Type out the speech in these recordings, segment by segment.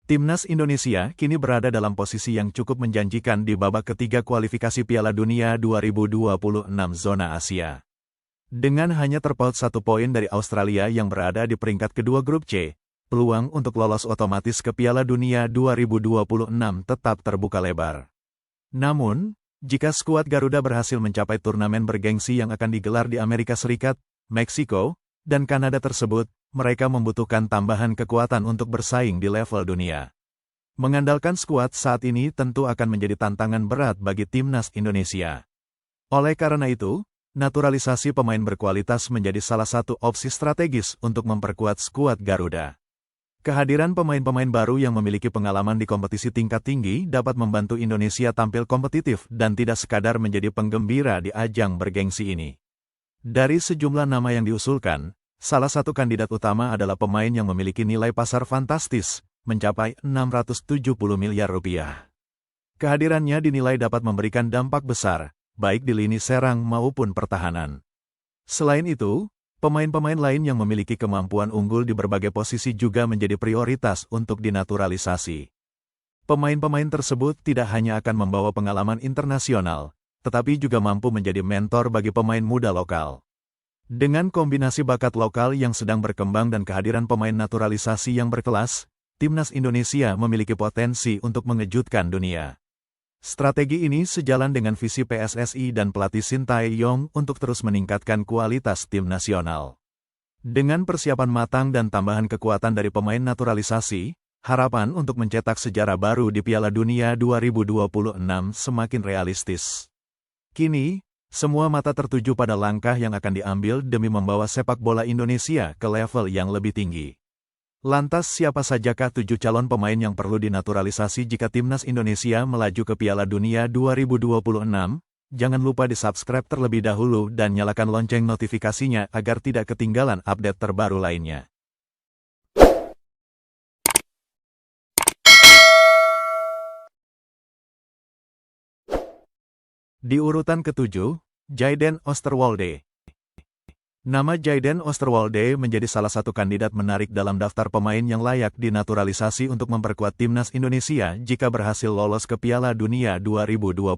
Timnas Indonesia kini berada dalam posisi yang cukup menjanjikan di babak ketiga kualifikasi Piala Dunia 2026 zona Asia. Dengan hanya terpaut 1 poin dari Australia yang berada di peringkat kedua grup C, peluang untuk lolos otomatis ke Piala Dunia 2026 tetap terbuka lebar. Namun, jika skuad Garuda berhasil mencapai turnamen bergengsi yang akan digelar di Amerika Serikat, Meksiko, dan Kanada tersebut, mereka membutuhkan tambahan kekuatan untuk bersaing di level dunia. Mengandalkan skuad saat ini tentu akan menjadi tantangan berat bagi Timnas Indonesia. Oleh karena itu, naturalisasi pemain berkualitas menjadi salah satu opsi strategis untuk memperkuat skuad Garuda. Kehadiran pemain-pemain baru yang memiliki pengalaman di kompetisi tingkat tinggi dapat membantu Indonesia tampil kompetitif dan tidak sekadar menjadi penggembira di ajang bergengsi ini. Dari sejumlah nama yang diusulkan, salah satu kandidat utama adalah pemain yang memiliki nilai pasar fantastis, mencapai 670 miliar rupiah. Kehadirannya dinilai dapat memberikan dampak besar, baik di lini serang maupun pertahanan. Selain itu, pemain-pemain lain yang memiliki kemampuan unggul di berbagai posisi juga menjadi prioritas untuk dinaturalisasi. Pemain-pemain tersebut tidak hanya akan membawa pengalaman internasional, tetapi juga mampu menjadi mentor bagi pemain muda lokal. Dengan kombinasi bakat lokal yang sedang berkembang dan kehadiran pemain naturalisasi yang berkelas, Timnas Indonesia memiliki potensi untuk mengejutkan dunia. Strategi ini sejalan dengan visi PSSI dan pelatih Sintayong untuk terus meningkatkan kualitas tim nasional. Dengan persiapan matang dan tambahan kekuatan dari pemain naturalisasi, harapan untuk mencetak sejarah baru di Piala Dunia 2026 semakin realistis. Kini, semua mata tertuju pada langkah yang akan diambil demi membawa sepak bola Indonesia ke level yang lebih tinggi. Lantas siapa sajakah 7 calon pemain yang perlu dinaturalisasi jika Timnas Indonesia melaju ke Piala Dunia 2026? Jangan lupa di-subscribe terlebih dahulu dan nyalakan lonceng notifikasinya agar tidak ketinggalan update terbaru lainnya. Di urutan ke-7, Jayden Oosterwolde. Nama Jayden Oosterwolde menjadi salah satu kandidat menarik dalam daftar pemain yang layak dinaturalisasi untuk memperkuat Timnas Indonesia jika berhasil lolos ke Piala Dunia 2026.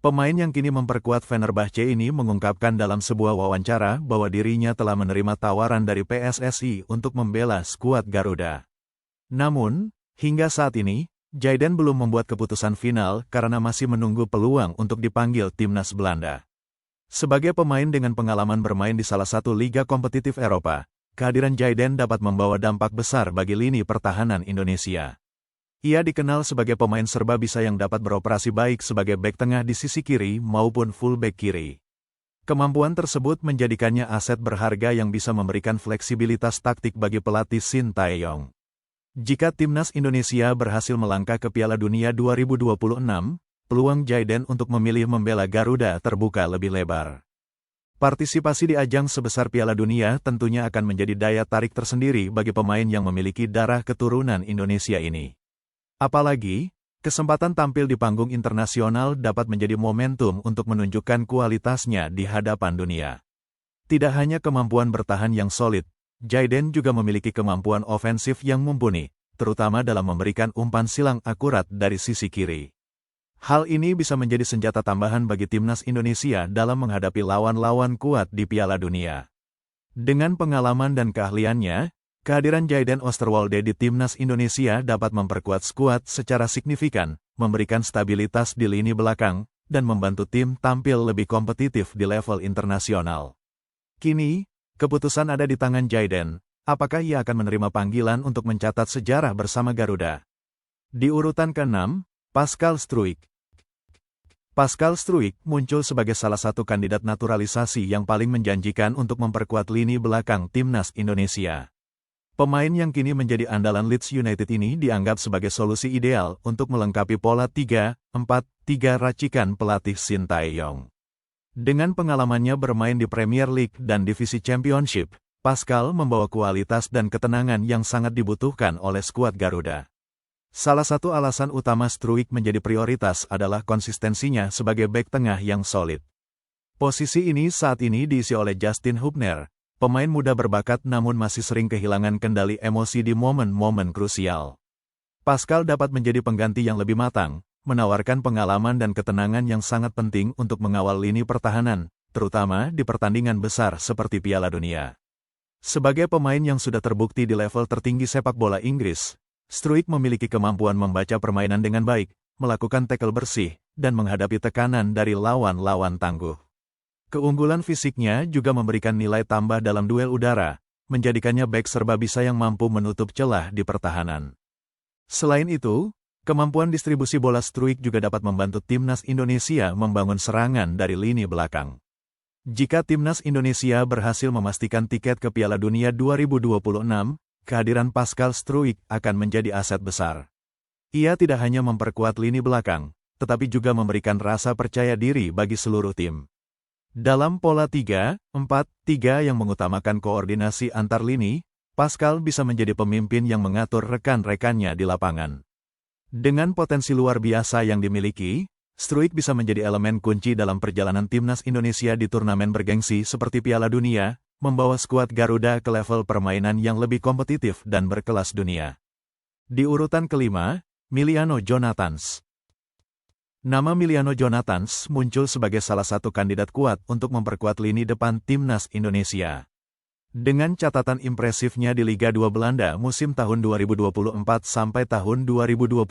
Pemain yang kini memperkuat Fenerbahce ini mengungkapkan dalam sebuah wawancara bahwa dirinya telah menerima tawaran dari PSSI untuk membela skuad Garuda. Namun, hingga saat ini, Jayden belum membuat keputusan final karena masih menunggu peluang untuk dipanggil Timnas Belanda. Sebagai pemain dengan pengalaman bermain di salah satu liga kompetitif Eropa, kehadiran Jayden dapat membawa dampak besar bagi lini pertahanan Indonesia. Ia dikenal sebagai pemain serba bisa yang dapat beroperasi baik sebagai bek tengah di sisi kiri maupun fullback kiri. Kemampuan tersebut menjadikannya aset berharga yang bisa memberikan fleksibilitas taktik bagi pelatih Sintayong. Jika Timnas Indonesia berhasil melangkah ke Piala Dunia 2026, peluang Jayden untuk memilih membela Garuda terbuka lebih lebar. Partisipasi di ajang sebesar Piala Dunia tentunya akan menjadi daya tarik tersendiri bagi pemain yang memiliki darah keturunan Indonesia ini. Apalagi, kesempatan tampil di panggung internasional dapat menjadi momentum untuk menunjukkan kualitasnya di hadapan dunia. Tidak hanya kemampuan bertahan yang solid, Jayden juga memiliki kemampuan ofensif yang mumpuni, terutama dalam memberikan umpan silang akurat dari sisi kiri. Hal ini bisa menjadi senjata tambahan bagi Timnas Indonesia dalam menghadapi lawan-lawan kuat di Piala Dunia. Dengan pengalaman dan keahliannya, kehadiran Jayden Oosterwolde di Timnas Indonesia dapat memperkuat skuad secara signifikan, memberikan stabilitas di lini belakang, dan membantu tim tampil lebih kompetitif di level internasional. Kini, keputusan ada di tangan Jayden, apakah ia akan menerima panggilan untuk mencatat sejarah bersama Garuda. Di urutan ke-6, Pascal Struijk. Pascal Struijk muncul sebagai salah satu kandidat naturalisasi yang paling menjanjikan untuk memperkuat lini belakang Timnas Indonesia. Pemain yang kini menjadi andalan Leeds United ini dianggap sebagai solusi ideal untuk melengkapi pola 3-4-3 racikan pelatih Sintayong. Dengan pengalamannya bermain di Premier League dan Divisi Championship, Pascal membawa kualitas dan ketenangan yang sangat dibutuhkan oleh skuad Garuda. Salah satu alasan utama Struijk menjadi prioritas adalah konsistensinya sebagai bek tengah yang solid. Posisi ini saat ini diisi oleh Justin Hubner, pemain muda berbakat namun masih sering kehilangan kendali emosi di momen-momen krusial. Pascal dapat menjadi pengganti yang lebih matang, menawarkan pengalaman dan ketenangan yang sangat penting untuk mengawal lini pertahanan, terutama di pertandingan besar seperti Piala Dunia. Sebagai pemain yang sudah terbukti di level tertinggi sepak bola Inggris, Struijk memiliki kemampuan membaca permainan dengan baik, melakukan tackle bersih, dan menghadapi tekanan dari lawan-lawan tangguh. Keunggulan fisiknya juga memberikan nilai tambah dalam duel udara, menjadikannya bek serba bisa yang mampu menutup celah di pertahanan. Selain itu, kemampuan distribusi bola Struijk juga dapat membantu timnas Indonesia membangun serangan dari lini belakang. Jika timnas Indonesia berhasil memastikan tiket ke Piala Dunia 2026, kehadiran Pascal Struijk akan menjadi aset besar. Ia tidak hanya memperkuat lini belakang, tetapi juga memberikan rasa percaya diri bagi seluruh tim. Dalam pola 3-4-3 yang mengutamakan koordinasi antar lini, Pascal bisa menjadi pemimpin yang mengatur rekan-rekannya di lapangan. Dengan potensi luar biasa yang dimiliki, Struijk bisa menjadi elemen kunci dalam perjalanan timnas Indonesia di turnamen bergengsi seperti Piala Dunia, membawa skuad Garuda ke level permainan yang lebih kompetitif dan berkelas dunia. Di urutan kelima, Miliano Jonathans. Nama Miliano Jonathans muncul sebagai salah satu kandidat kuat untuk memperkuat lini depan timnas Indonesia. Dengan catatan impresifnya di Liga 2 Belanda musim tahun 2024 sampai tahun 2025,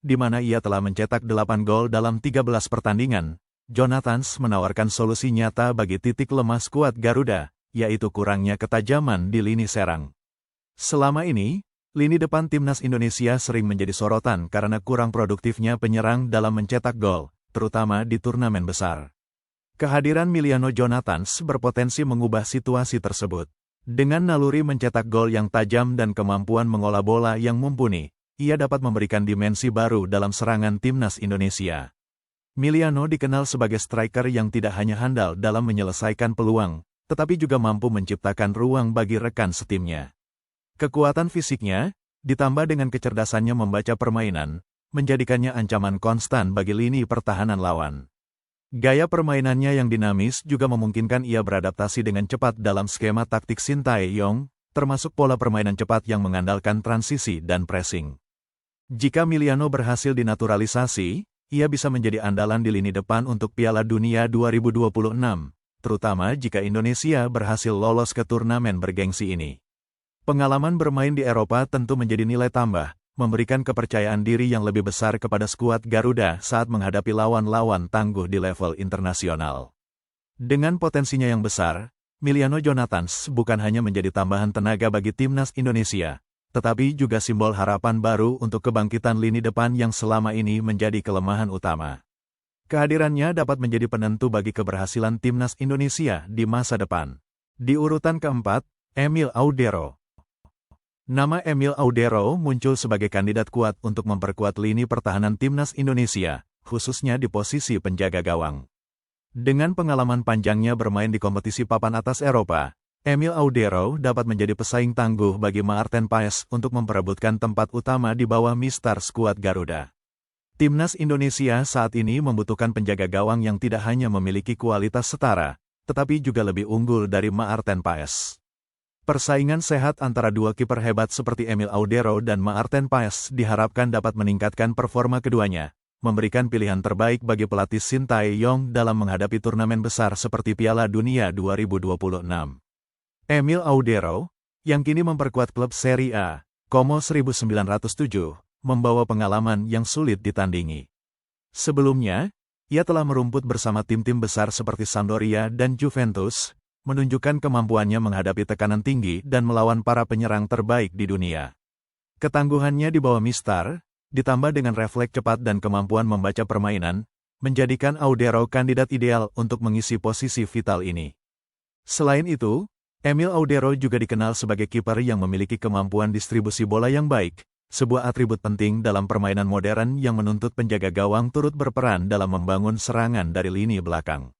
di mana ia telah mencetak 8 gol dalam 13 pertandingan, Jonathans menawarkan solusi nyata bagi titik lemah skuad Garuda, yaitu kurangnya ketajaman di lini serang. Selama ini, lini depan timnas Indonesia sering menjadi sorotan karena kurang produktifnya penyerang dalam mencetak gol, terutama di turnamen besar. Kehadiran Miliano Jonathans berpotensi mengubah situasi tersebut. Dengan naluri mencetak gol yang tajam dan kemampuan mengolah bola yang mumpuni, ia dapat memberikan dimensi baru dalam serangan timnas Indonesia. Miliano dikenal sebagai striker yang tidak hanya handal dalam menyelesaikan peluang, tetapi juga mampu menciptakan ruang bagi rekan setimnya. Kekuatan fisiknya, ditambah dengan kecerdasannya membaca permainan, menjadikannya ancaman konstan bagi lini pertahanan lawan. Gaya permainannya yang dinamis juga memungkinkan ia beradaptasi dengan cepat dalam skema taktik Sintayong, termasuk pola permainan cepat yang mengandalkan transisi dan pressing. Jika Miliano berhasil dinaturalisasi, ia bisa menjadi andalan di lini depan untuk Piala Dunia 2026, terutama jika Indonesia berhasil lolos ke turnamen bergengsi ini. Pengalaman bermain di Eropa tentu menjadi nilai tambah, memberikan kepercayaan diri yang lebih besar kepada skuad Garuda saat menghadapi lawan-lawan tangguh di level internasional. Dengan potensinya yang besar, Miliano Jonathans bukan hanya menjadi tambahan tenaga bagi timnas Indonesia, tetapi juga simbol harapan baru untuk kebangkitan lini depan yang selama ini menjadi kelemahan utama. Kehadirannya dapat menjadi penentu bagi keberhasilan timnas Indonesia di masa depan. Di urutan keempat, Emil Audero. Nama Emil Audero muncul sebagai kandidat kuat untuk memperkuat lini pertahanan timnas Indonesia, khususnya di posisi penjaga gawang. Dengan pengalaman panjangnya bermain di kompetisi papan atas Eropa, Emil Audero dapat menjadi pesaing tangguh bagi Maarten Paes untuk memperebutkan tempat utama di bawah mistar skuad Garuda. Timnas Indonesia saat ini membutuhkan penjaga gawang yang tidak hanya memiliki kualitas setara, tetapi juga lebih unggul dari Maarten Paes. Persaingan sehat antara dua kiper hebat seperti Emil Audero dan Maarten Paes diharapkan dapat meningkatkan performa keduanya, memberikan pilihan terbaik bagi pelatih Sintayong dalam menghadapi turnamen besar seperti Piala Dunia 2026. Emil Audero, yang kini memperkuat klub Serie A, Como 1907, membawa pengalaman yang sulit ditandingi. Sebelumnya, ia telah merumput bersama tim-tim besar seperti Sampdoria dan Juventus, menunjukkan kemampuannya menghadapi tekanan tinggi dan melawan para penyerang terbaik di dunia. Ketangguhannya di bawah mistar, ditambah dengan refleks cepat dan kemampuan membaca permainan, menjadikan Audero kandidat ideal untuk mengisi posisi vital ini. Selain itu, Emil Audero juga dikenal sebagai kiper yang memiliki kemampuan distribusi bola yang baik, sebuah atribut penting dalam permainan modern yang menuntut penjaga gawang turut berperan dalam membangun serangan dari lini belakang.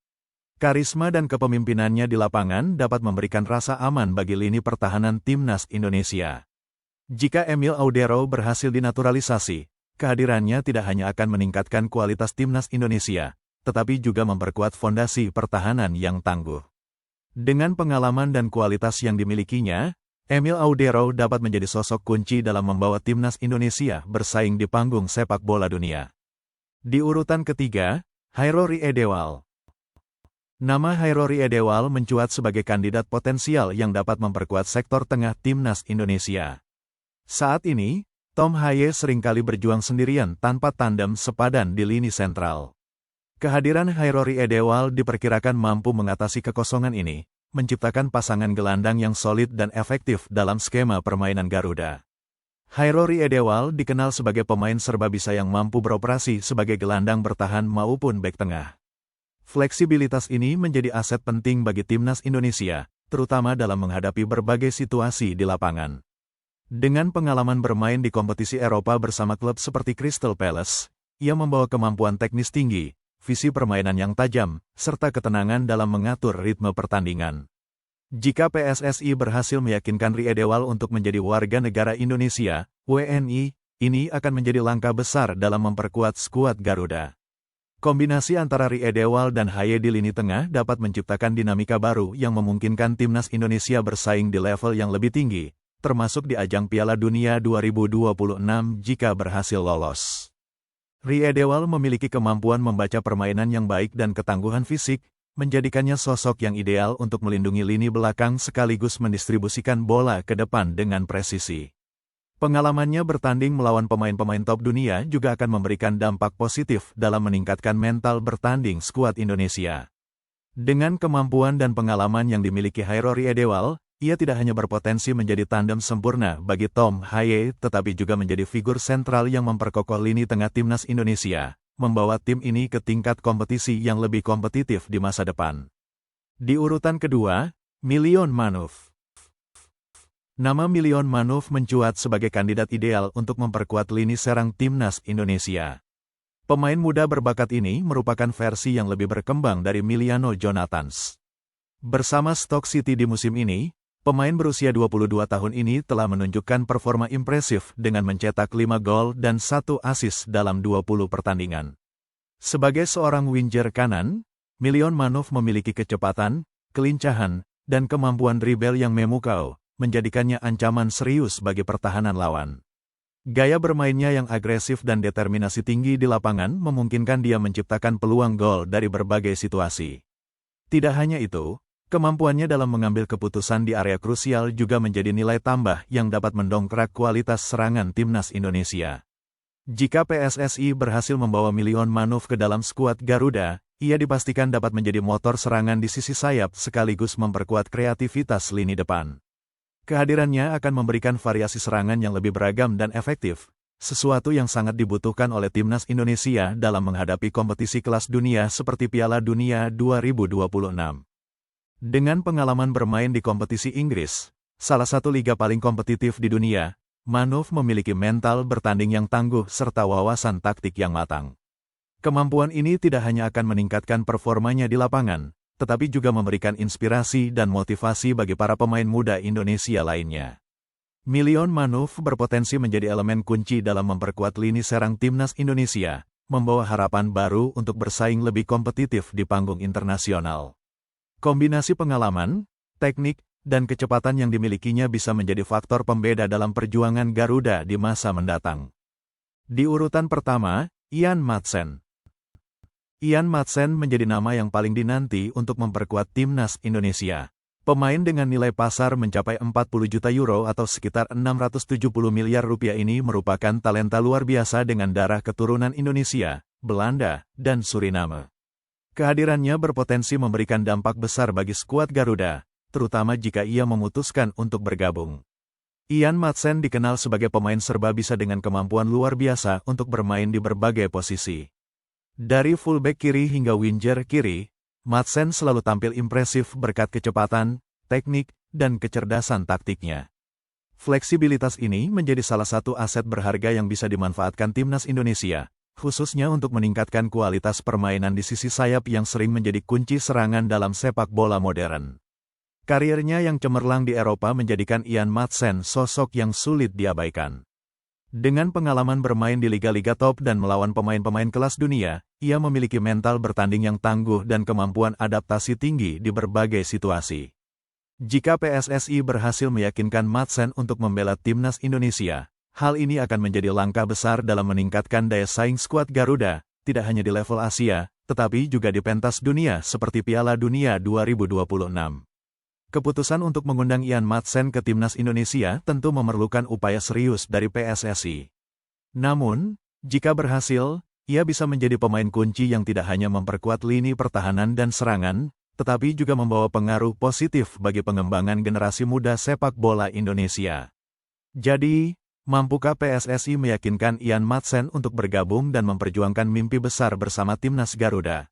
Karisma dan kepemimpinannya di lapangan dapat memberikan rasa aman bagi lini pertahanan timnas Indonesia. Jika Emil Audero berhasil dinaturalisasi, kehadirannya tidak hanya akan meningkatkan kualitas timnas Indonesia, tetapi juga memperkuat fondasi pertahanan yang tangguh. Dengan pengalaman dan kualitas yang dimilikinya, Emil Audero dapat menjadi sosok kunci dalam membawa timnas Indonesia bersaing di panggung sepak bola dunia. Di urutan ketiga, Hairori Edewal. Nama Hairori Edewal mencuat sebagai kandidat potensial yang dapat memperkuat sektor tengah timnas Indonesia. Saat ini, Tom Haye seringkali berjuang sendirian tanpa tandem sepadan di lini sentral. Kehadiran Hairori Edewal diperkirakan mampu mengatasi kekosongan ini, menciptakan pasangan gelandang yang solid dan efektif dalam skema permainan Garuda. Hairori Edewal dikenal sebagai pemain serbabisa yang mampu beroperasi sebagai gelandang bertahan maupun bek tengah. Fleksibilitas ini menjadi aset penting bagi timnas Indonesia, terutama dalam menghadapi berbagai situasi di lapangan. Dengan pengalaman bermain di kompetisi Eropa bersama klub seperti Crystal Palace, ia membawa kemampuan teknis tinggi, visi permainan yang tajam, serta ketenangan dalam mengatur ritme pertandingan. Jika PSSI berhasil meyakinkan Ri Edewal untuk menjadi warga negara Indonesia, WNI, ini akan menjadi langkah besar dalam memperkuat skuad Garuda. Kombinasi antara Ri Edewal dan Haye di lini tengah dapat menciptakan dinamika baru yang memungkinkan timnas Indonesia bersaing di level yang lebih tinggi, termasuk di ajang Piala Dunia 2026 jika berhasil lolos. Ri Edewal memiliki kemampuan membaca permainan yang baik dan ketangguhan fisik, menjadikannya sosok yang ideal untuk melindungi lini belakang sekaligus mendistribusikan bola ke depan dengan presisi. Pengalamannya bertanding melawan pemain-pemain top dunia juga akan memberikan dampak positif dalam meningkatkan mental bertanding skuad Indonesia. Dengan kemampuan dan pengalaman yang dimiliki Hairori Edewal, ia tidak hanya berpotensi menjadi tandem sempurna bagi Tom Haye, tetapi juga menjadi figur sentral yang memperkokoh lini tengah timnas Indonesia, membawa tim ini ke tingkat kompetisi yang lebih kompetitif di masa depan. Di urutan kedua, Milion Manuf. Nama Milion Manuf mencuat sebagai kandidat ideal untuk memperkuat lini serang timnas Indonesia. Pemain muda berbakat ini merupakan versi yang lebih berkembang dari Miliano Jonathans. Bersama Stoke City di musim ini, pemain berusia 22 tahun ini telah menunjukkan performa impresif dengan mencetak 5 gol dan 1 assist dalam 20 pertandingan. Sebagai seorang winger kanan, Milion Manuf memiliki kecepatan, kelincahan, dan kemampuan dribble yang memukau, menjadikannya ancaman serius bagi pertahanan lawan. Gaya bermainnya yang agresif dan determinasi tinggi di lapangan memungkinkan dia menciptakan peluang gol dari berbagai situasi. Tidak hanya itu, kemampuannya dalam mengambil keputusan di area krusial juga menjadi nilai tambah yang dapat mendongkrak kualitas serangan timnas Indonesia. Jika PSSI berhasil membawa Milion Manuf ke dalam skuad Garuda, ia dipastikan dapat menjadi motor serangan di sisi sayap sekaligus memperkuat kreativitas lini depan. Kehadirannya akan memberikan variasi serangan yang lebih beragam dan efektif, sesuatu yang sangat dibutuhkan oleh timnas Indonesia dalam menghadapi kompetisi kelas dunia seperti Piala Dunia 2026. Dengan pengalaman bermain di kompetisi Inggris, salah satu liga paling kompetitif di dunia, Manuf memiliki mental bertanding yang tangguh serta wawasan taktik yang matang. Kemampuan ini tidak hanya akan meningkatkan performanya di lapangan, tetapi juga memberikan inspirasi dan motivasi bagi para pemain muda Indonesia lainnya. Milion Manuf berpotensi menjadi elemen kunci dalam memperkuat lini serang timnas Indonesia, membawa harapan baru untuk bersaing lebih kompetitif di panggung internasional. Kombinasi pengalaman, teknik, dan kecepatan yang dimilikinya bisa menjadi faktor pembeda dalam perjuangan Garuda di masa mendatang. Di urutan pertama, Ian Maatsen. Ian Maatsen menjadi nama yang paling dinanti untuk memperkuat timnas Indonesia. Pemain dengan nilai pasar mencapai 40 juta euro atau sekitar 670 miliar rupiah ini merupakan talenta luar biasa dengan darah keturunan Indonesia, Belanda, dan Suriname. Kehadirannya berpotensi memberikan dampak besar bagi skuad Garuda, terutama jika ia memutuskan untuk bergabung. Ian Maatsen dikenal sebagai pemain serbabisa dengan kemampuan luar biasa untuk bermain di berbagai posisi. Dari fullback kiri hingga winger kiri, Maatsen selalu tampil impresif berkat kecepatan, teknik, dan kecerdasan taktiknya. Fleksibilitas ini menjadi salah satu aset berharga yang bisa dimanfaatkan timnas Indonesia, khususnya untuk meningkatkan kualitas permainan di sisi sayap yang sering menjadi kunci serangan dalam sepak bola modern. Karirnya yang cemerlang di Eropa menjadikan Ian Maatsen sosok yang sulit diabaikan. Dengan pengalaman bermain di liga-liga top dan melawan pemain-pemain kelas dunia, ia memiliki mental bertanding yang tangguh dan kemampuan adaptasi tinggi di berbagai situasi. Jika PSSI berhasil meyakinkan Madsen untuk membela timnas Indonesia, hal ini akan menjadi langkah besar dalam meningkatkan daya saing skuad Garuda, tidak hanya di level Asia, tetapi juga di pentas dunia seperti Piala Dunia 2026. Keputusan untuk mengundang Ian Madsen ke timnas Indonesia tentu memerlukan upaya serius dari PSSI. Namun, jika berhasil, ia bisa menjadi pemain kunci yang tidak hanya memperkuat lini pertahanan dan serangan, tetapi juga membawa pengaruh positif bagi pengembangan generasi muda sepak bola Indonesia. Jadi, mampukah PSSI meyakinkan Ian Madsen untuk bergabung dan memperjuangkan mimpi besar bersama timnas Garuda?